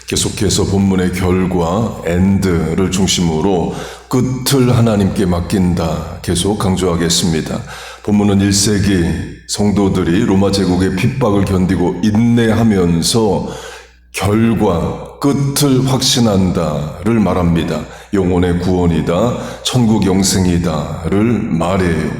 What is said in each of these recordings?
계속해서 본문의 결과, end를 중심으로 끝을 하나님께 맡긴다 계속 강조하겠습니다. 본문은 1세기 성도들이 로마 제국의 핍박을 견디고 인내하면서 결과, 끝을 확신한다를 말합니다. 영혼의 구원이다, 천국 영생이다를 말해요.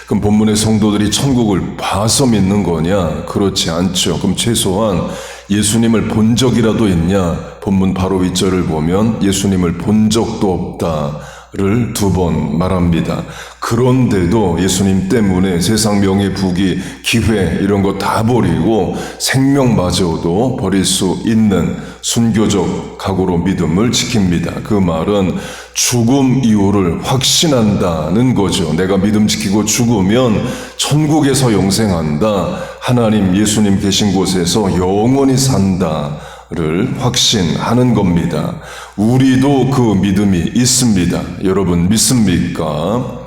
그럼 본문의 성도들이 천국을 봐서 믿는 거냐? 그렇지 않죠. 그럼 최소한 예수님을 본 적이라도 있냐? 본문 바로 윗절을 보면 예수님을 본 적도 없다를 2번 말합니다. 그런데도 예수님 때문에 세상 명예, 부귀, 기회 이런 거 다 버리고 생명마저도 버릴 수 있는 순교적 각오로 믿음을 지킵니다. 그 말은 죽음 이후를 확신한다는 거죠. 내가 믿음 지키고 죽으면 천국에서 영생한다. 하나님, 예수님 계신 곳에서 영원히 산다를 확신하는 겁니다. 우리도 그 믿음이 있습니다. 여러분 믿습니까?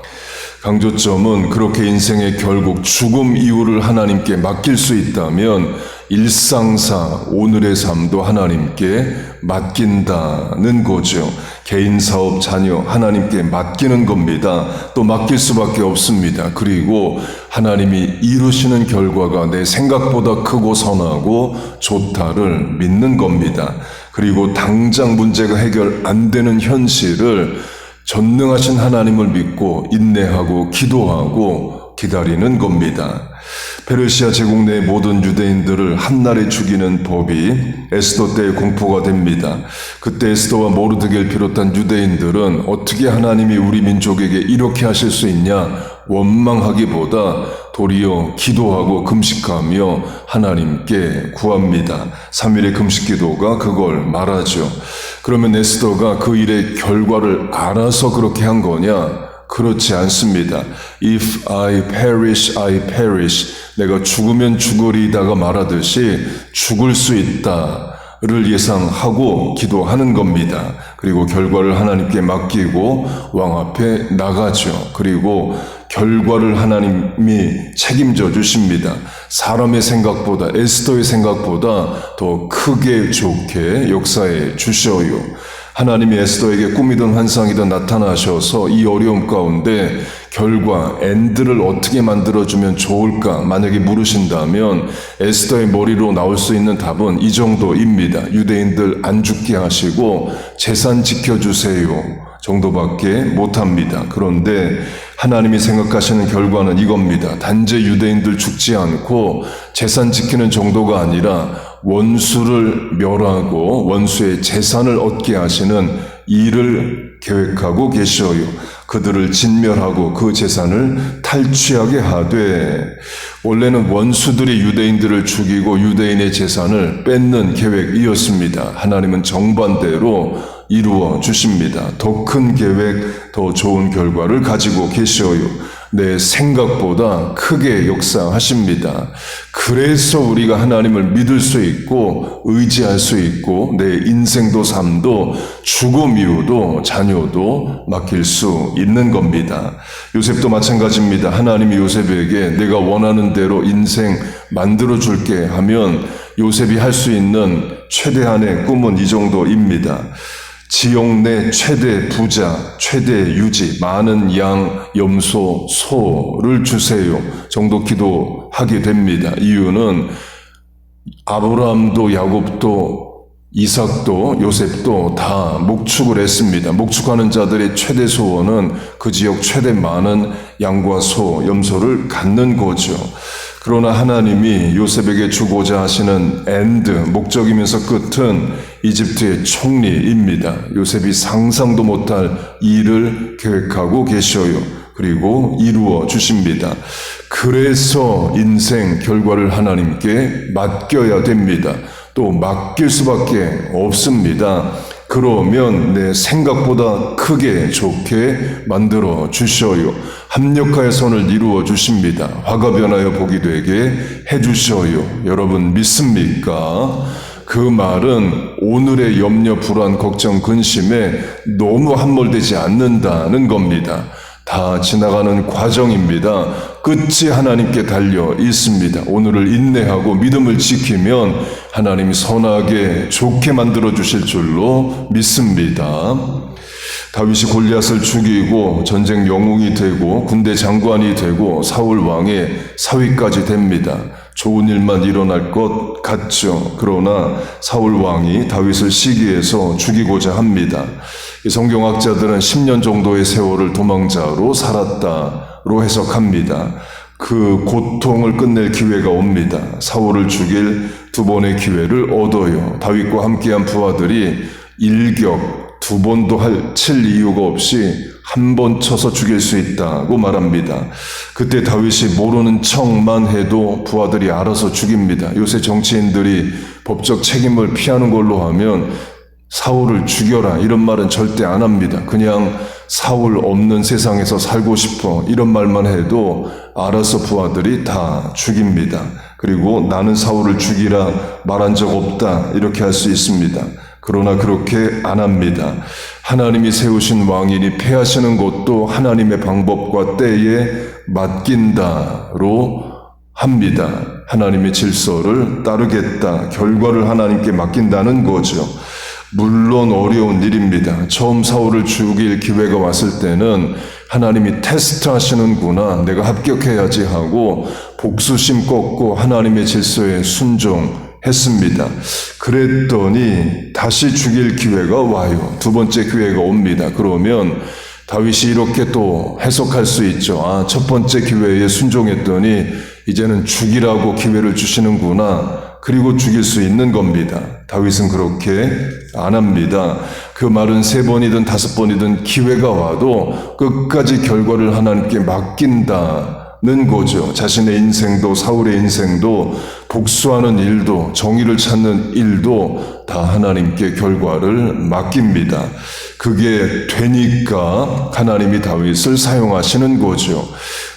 강조점은 그렇게 인생의 결국 죽음 이후를 하나님께 맡길 수 있다면 일상사 오늘의 삶도 하나님께 맡긴다는 거죠. 개인 사업, 자녀 하나님께 맡기는 겁니다. 또 맡길 수밖에 없습니다. 그리고 하나님이 이루시는 결과가 내 생각보다 크고 선하고 좋다를 믿는 겁니다. 그리고 당장 문제가 해결 안 되는 현실을 전능하신 하나님을 믿고 인내하고 기도하고 기다리는 겁니다. 페르시아 제국 내 모든 유대인들을 한날에 죽이는 법이 에스더 때의 공포가 됩니다. 그때 에스더와 모르드게를 비롯한 유대인들은 어떻게 하나님이 우리 민족에게 이렇게 하실 수 있냐 원망하기보다 도리어 기도하고 금식하며 하나님께 구합니다. 3일의 금식 기도가 그걸 말하죠. 그러면 에스더가 그 일의 결과를 알아서 그렇게 한 거냐? 그렇지 않습니다. If I perish, I perish. 내가 죽으면 죽으리다가 말하듯이 죽을 수 있다를 예상하고 기도하는 겁니다. 그리고 결과를 하나님께 맡기고 왕 앞에 나가죠. 그리고 결과를 하나님이 책임져 주십니다. 사람의 생각보다, 에스더의 생각보다 더 크게 좋게 역사해 주셔요. 하나님이 에스더에게 꿈이든 환상이든 나타나셔서 이 어려움 가운데 결과, 엔드를 어떻게 만들어주면 좋을까 만약에 물으신다면 에스더의 머리로 나올 수 있는 답은 이 정도입니다. 유대인들 안 죽게 하시고 재산 지켜주세요 정도밖에 못합니다. 그런데 하나님이 생각하시는 결과는 이겁니다. 단지 유대인들 죽지 않고 재산 지키는 정도가 아니라 원수를 멸하고 원수의 재산을 얻게 하시는 일을 계획하고 계셔요. 그들을 진멸하고 그 재산을 탈취하게 하되, 원래는 원수들이 유대인들을 죽이고 유대인의 재산을 뺏는 계획이었습니다. 하나님은 정반대로 이루어 주십니다. 더 큰 계획, 더 좋은 결과를 가지고 계셔요. 내 생각보다 크게 역사하십니다. 그래서 우리가 하나님을 믿을 수 있고 의지할 수 있고 내 인생도 삶도 죽음 이후도 자녀도 맡길 수 있는 겁니다. 요셉도 마찬가지입니다. 하나님이 요셉에게 내가 원하는 대로 인생 만들어줄게 하면 요셉이 할 수 있는 최대한의 꿈은 이 정도입니다. 지역 내 최대 부자, 최대 유지, 많은 양, 염소, 소를 주세요 정도 기도하게 됩니다. 이유는 아브라함도 야곱도 이삭도 요셉도 다 목축을 했습니다. 목축하는 자들의 최대 소원은 그 지역 최대 많은 양과 소, 염소를 갖는 거죠. 그러나 하나님이 요셉에게 주고자 하시는 엔드, 목적이면서 끝은 이집트의 총리입니다. 요셉이 상상도 못할 일을 계획하고 계셔요. 그리고 이루어 주십니다. 그래서 인생 결과를 하나님께 맡겨야 됩니다. 또 맡길 수밖에 없습니다. 그러면 내 생각보다 크게 좋게 만들어 주셔요. 합력하여 선을 이루어 주십니다. 화가 변하여 복이 되게 해 주셔요. 여러분 믿습니까? 그 말은 오늘의 염려, 불안, 걱정, 근심에 너무 함몰되지 않는다는 겁니다. 다 지나가는 과정입니다. 끝이 하나님께 달려 있습니다. 오늘을 인내하고 믿음을 지키면 하나님이 선하게 좋게 만들어 주실 줄로 믿습니다. 다윗이 골리앗을 죽이고 전쟁 영웅이 되고 군대 장관이 되고 사울 왕의 사위까지 됩니다. 좋은 일만 일어날 것 같죠. 그러나 사울 왕이 다윗을 시기해서 죽이고자 합니다. 이 성경학자들은 10년 정도의 세월을 도망자로 살았다로 해석합니다. 그 고통을 끝낼 기회가 옵니다. 사울을 죽일 두 번의 기회를 얻어요. 다윗과 함께한 부하들이 일격 두 번도 칠 이유가 없이 한 번 쳐서 죽일 수 있다고 말합니다. 그때 다윗이 모르는 척만 해도 부하들이 알아서 죽입니다. 요새 정치인들이 법적 책임을 피하는 걸로 하면 사울을 죽여라 이런 말은 절대 안 합니다. 그냥 사울 없는 세상에서 살고 싶어 이런 말만 해도 알아서 부하들이 다 죽입니다. 그리고 나는 사울을 죽이라 말한 적 없다 이렇게 할 수 있습니다. 그러나 그렇게 안 합니다. 하나님이 세우신 왕인이 패하시는 것도 하나님의 방법과 때에 맡긴다로 합니다. 하나님의 질서를 따르겠다. 결과를 하나님께 맡긴다는 거죠. 물론 어려운 일입니다. 처음 사울을 죽일 기회가 왔을 때는 하나님이 테스트 하시는구나. 내가 합격해야지 하고 복수심 꺾고 하나님의 질서에 순종했습니다. 그랬더니 다시 죽일 기회가 와요. 두 번째 기회가 옵니다. 그러면 다윗이 이렇게 또 해석할 수 있죠. 첫 번째 기회에 순종했더니 이제는 죽이라고 기회를 주시는구나. 그리고 죽일 수 있는 겁니다. 다윗은 그렇게 안 합니다. 그 말은 3번이든 5번이든 기회가 와도 끝까지 결과를 하나님께 맡긴다는 거죠. 자신의 인생도 사울의 인생도 복수하는 일도 정의를 찾는 일도 다 하나님께 결과를 맡깁니다. 그게 되니까 하나님이 다윗을 사용하시는 거죠.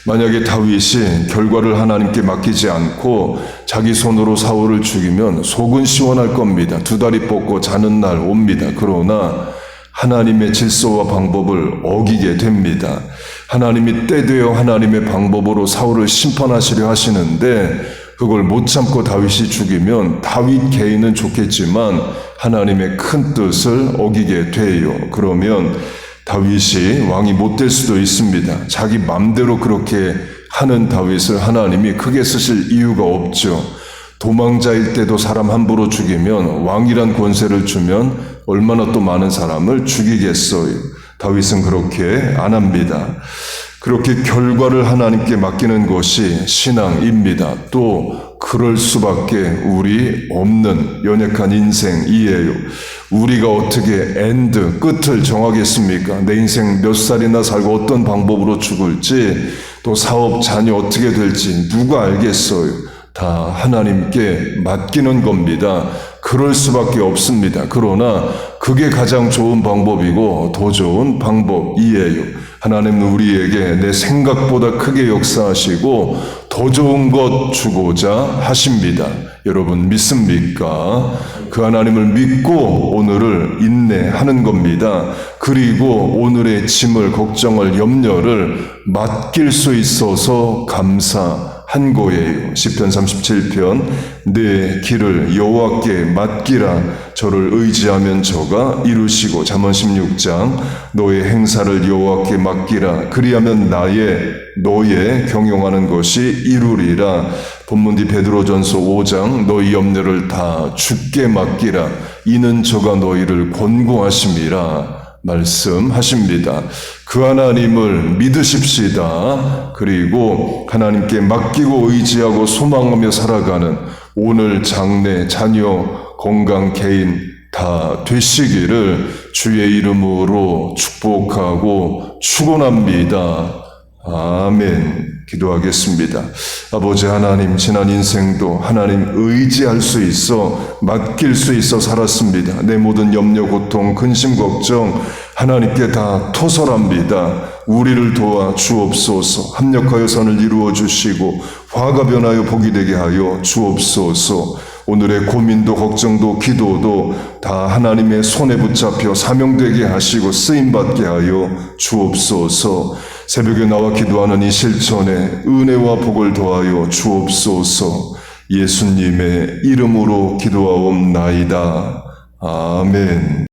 만약에 다윗이 결과를 하나님께 맡기지 않고 자기 손으로 사울을 죽이면 속은 시원할 겁니다. 2다리 뻗고 자는 날 옵니다. 그러나 하나님의 질서와 방법을 어기게 됩니다. 하나님이 때되어 하나님의 방법으로 사울을 심판하시려 하시는데 그걸 못 참고 다윗이 죽이면 다윗 개인은 좋겠지만 하나님의 큰 뜻을 어기게 돼요. 그러면 다윗이 왕이 못 될 수도 있습니다. 자기 맘대로 그렇게 하는 다윗을 하나님이 크게 쓰실 이유가 없죠. 도망자일 때도 사람 함부로 죽이면 왕이란 권세를 주면 얼마나 또 많은 사람을 죽이겠어요. 다윗은 그렇게 안 합니다. 그렇게 결과를 하나님께 맡기는 것이 신앙입니다. 또 그럴 수밖에 우리 없는 연약한 인생이에요. 우리가 어떻게 엔드, 끝을 정하겠습니까? 내 인생 몇 살이나 살고 어떤 방법으로 죽을지, 또 사업, 자녀 어떻게 될지 누가 알겠어요? 다 하나님께 맡기는 겁니다. 그럴 수밖에 없습니다. 그러나 그게 가장 좋은 방법이고 더 좋은 방법이에요. 하나님은 우리에게 내 생각보다 크게 역사하시고 더 좋은 것 주고자 하십니다. 여러분 믿습니까? 그 하나님을 믿고 오늘을 인내하는 겁니다. 그리고 오늘의 짐을, 걱정을, 염려를 맡길 수 있어서 감사한 거예요. 시편 37편 내 길을 여호와께 맡기라. 저를 의지하면 저가 이루시고 잠언 16장 너의 행사를 여호와께 맡기라. 그리하면 너의 경영하는 것이 이루리라. 본문 뒤 베드로전서 5장 너희 염려를 다 주께 맡기라. 이는 저가 너희를 권고하심이라 말씀하십니다. 그 하나님을 믿으십시다. 그리고 하나님께 맡기고 의지하고 소망하며 살아가는 오늘 장래, 자녀, 건강, 개인 다 되시기를 주의 이름으로 축복하고 축원합니다. 아멘. 기도하겠습니다. 아버지 하나님, 지난 인생도 하나님 의지할 수 있어, 맡길 수 있어 살았습니다. 내 모든 염려, 고통, 근심, 걱정 하나님께 다 토설합니다. 우리를 도와 주옵소서. 합력하여 선을 이루어 주시고 화가 변하여 복이 되게 하여 주옵소서. 오늘의 고민도 걱정도 기도도 다 하나님의 손에 붙잡혀 사명되게 하시고 쓰임받게 하여 주옵소서. 새벽에 나와 기도하는 이 실천에 은혜와 복을 더하여 주옵소서. 예수님의 이름으로 기도하옵나이다. 아멘.